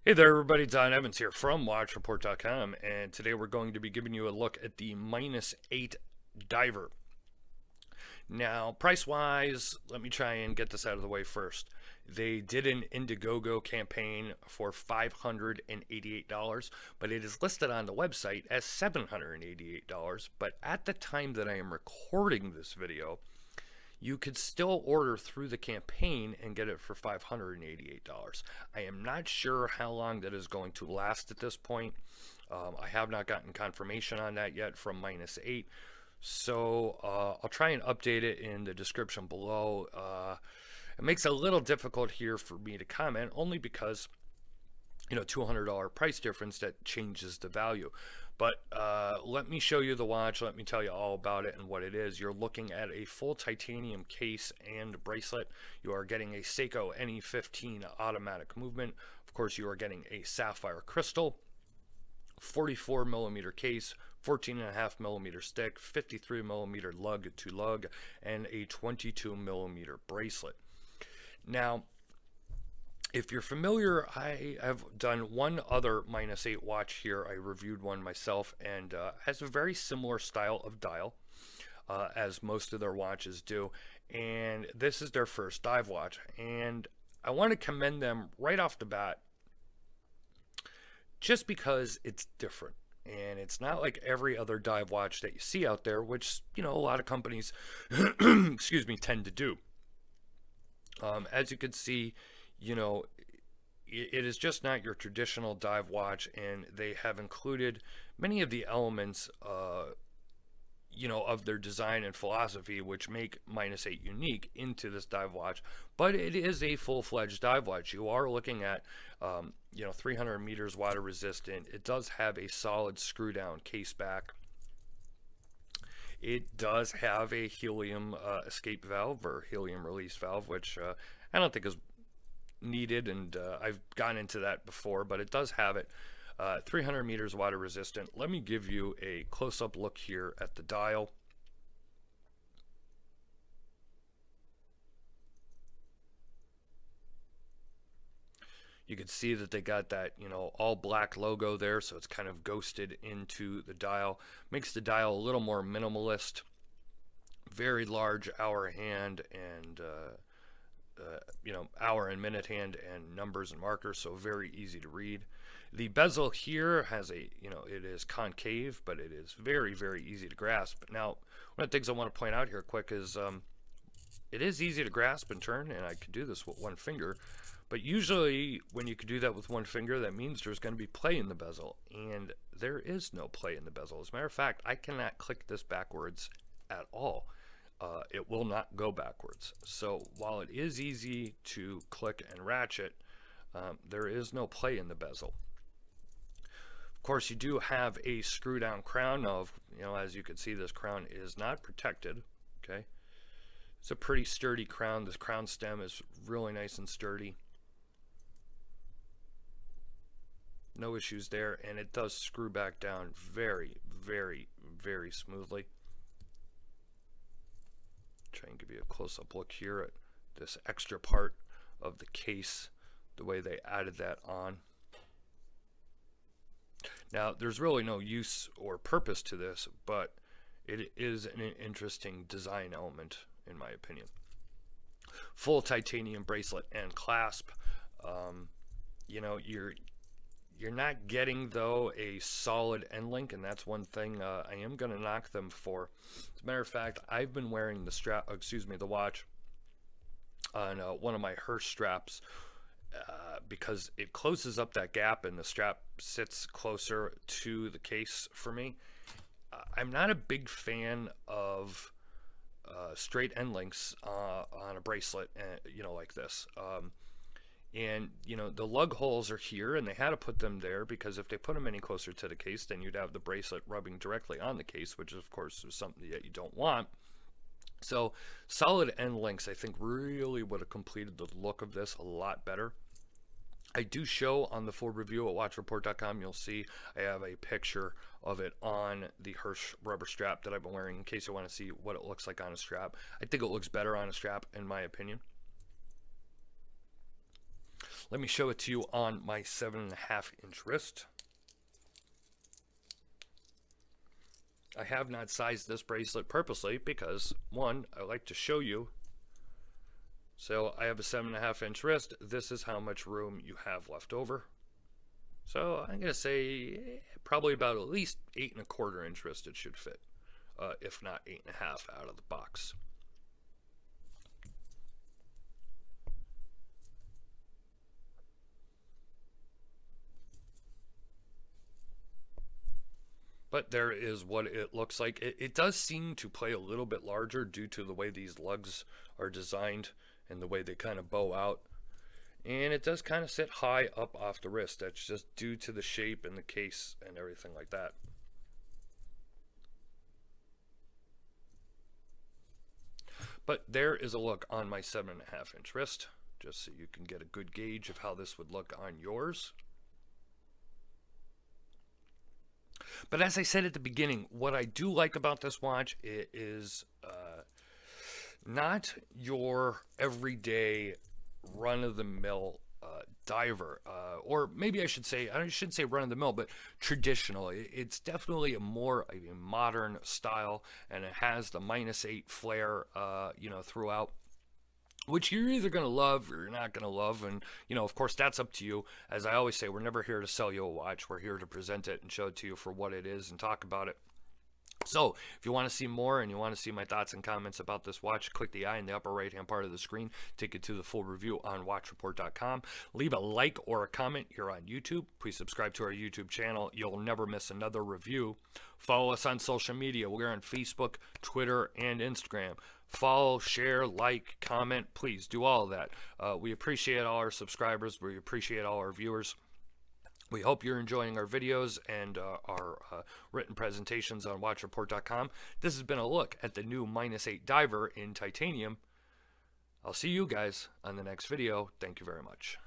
Hey there everybody, Don Evans here from WatchReport.com, and today we're going to be giving you a look at the -8 diver. Now, price-wise, let me try and get this out of the way first. They did an Indiegogo campaign for $588, but it is listed on the website as $788. But at the time that I am recording this video, you could still order through the campaign and get it for $588. I am not sure how long that is going to last at this point. I have not gotten confirmation on that yet from -8. So I'll try and update it in the description below. It makes it a little difficult here for me to comment, only because, you know, $200 price difference that changes the value. But let me show you the watch. Let me tell you all about it and what it is. You're looking at a full titanium case and bracelet. You are getting a Seiko NE15 automatic movement. Of course, you are getting a sapphire crystal, 44 millimeter case, 14.5 millimeter stick, 53 millimeter lug to lug, and a 22 millimeter bracelet. Now, if you're familiar, I have done one other -8 watch here. I reviewed one myself, and has a very similar style of dial as most of their watches do. And this is their first dive watch. And I want to commend them right off the bat just because it's different. And it's not like every other dive watch that you see out there, which, you know, a lot of companies, excuse me, tend to do. As you can see, you know, it is just not your traditional dive watch, and they have included many of the elements, you know, of their design and philosophy, which make -8 unique into this dive watch. But it is a full-fledged dive watch. You are looking at, you know, 300 meters water resistant. It does have a solid screw-down case back. It does have a helium escape valve or helium release valve, which I don't think is needed, and I've gone into that before, but it does have it. 300 meters water resistant. Let me give you a close-up look here at the dial. You can see that they got that, you know, all black logo there, so it's kind of ghosted into the dial. Makes the dial a little more minimalist. Very large hour hand and you know, hour and minute hand and numbers and markers, so very easy to read. The bezel here has a, you know, it is concave, but it is very, very easy to grasp. Now, one of the things I want to point out here quick is it is easy to grasp and turn, and I could do this with one finger. But usually when you can do that with one finger, that means there's going to be play in the bezel, and there is no play in the bezel. As a matter of fact, I cannot click this backwards at all. It will not go backwards. So while it is easy to click and ratchet, there is no play in the bezel. Of course, you do have a screw down crown. Now, you know, as you can see, this crown is not protected. Okay, it's a pretty sturdy crown. This crown stem is really nice and sturdy. No issues there, and it does screw back down very, very, very smoothly. Try and give you a close-up look here at this extra part of the case, the way they added that on. Now, there's really no use or purpose to this, but it is an interesting design element, in my opinion. Full titanium bracelet and clasp. You know, you're not getting, though, a solid end link, and that's one thing I am going to knock them for. As a matter of fact, I've been wearing the strap, excuse me, the watch on one of my Hirsch straps because it closes up that gap and the strap sits closer to the case for me. I'm not a big fan of straight end links on a bracelet, you know, like this. And, you know, the lug holes are here, and they had to put them there because if they put them any closer to the case, then you'd have the bracelet rubbing directly on the case, which of course is something that you don't want. So solid end links, I think, really would have completed the look of this a lot better. I do show on the full review at WatchReport.com, you'll see I have a picture of it on the Hirsch rubber strap that I've been wearing in case you want to see what it looks like on a strap. I think it looks better on a strap, in my opinion. Let me show it to you on my 7.5-inch wrist. I have not sized this bracelet purposely because, one, I like to show you. So I have a 7.5-inch wrist. This is how much room you have left over. So I'm going to say probably about at least 8.25-inch wrist it should fit, if not 8.5 out of the box. But there is what it looks like. It does seem to play a little bit larger due to the way these lugs are designed and the way they kind of bow out. And it does kind of sit high up off the wrist. That's just due to the shape and the case and everything like that. But there is a look on my 7.5-inch wrist, just so you can get a good gauge of how this would look on yours. But as I said at the beginning, what I do like about this watch is not your everyday run-of-the-mill diver, or maybe I shouldn't say run-of-the-mill, but traditional. It's definitely a more modern style, and it has the -8 flare, you know, throughout, which you're either going to love or you're not going to love. And, you know, of course, that's up to you. As I always say, we're never here to sell you a watch. We're here to present it and show it to you for what it is and talk about it. So if you want to see more and you want to see my thoughts and comments about this watch, click the eye in the upper right hand part of the screen, take it to the full review on watchreport.com. Leave a like or a comment here on YouTube. Please subscribe to our YouTube channel. You'll never miss another review. Follow us on social media. We're on Facebook, Twitter, and Instagram. Follow, share, like, comment. Please do all of that. We appreciate all our subscribers. We appreciate all our viewers. We hope you're enjoying our videos and our written presentations on watchreport.com. This has been a look at the new -8 diver in titanium. I'll see you guys on the next video. Thank you very much.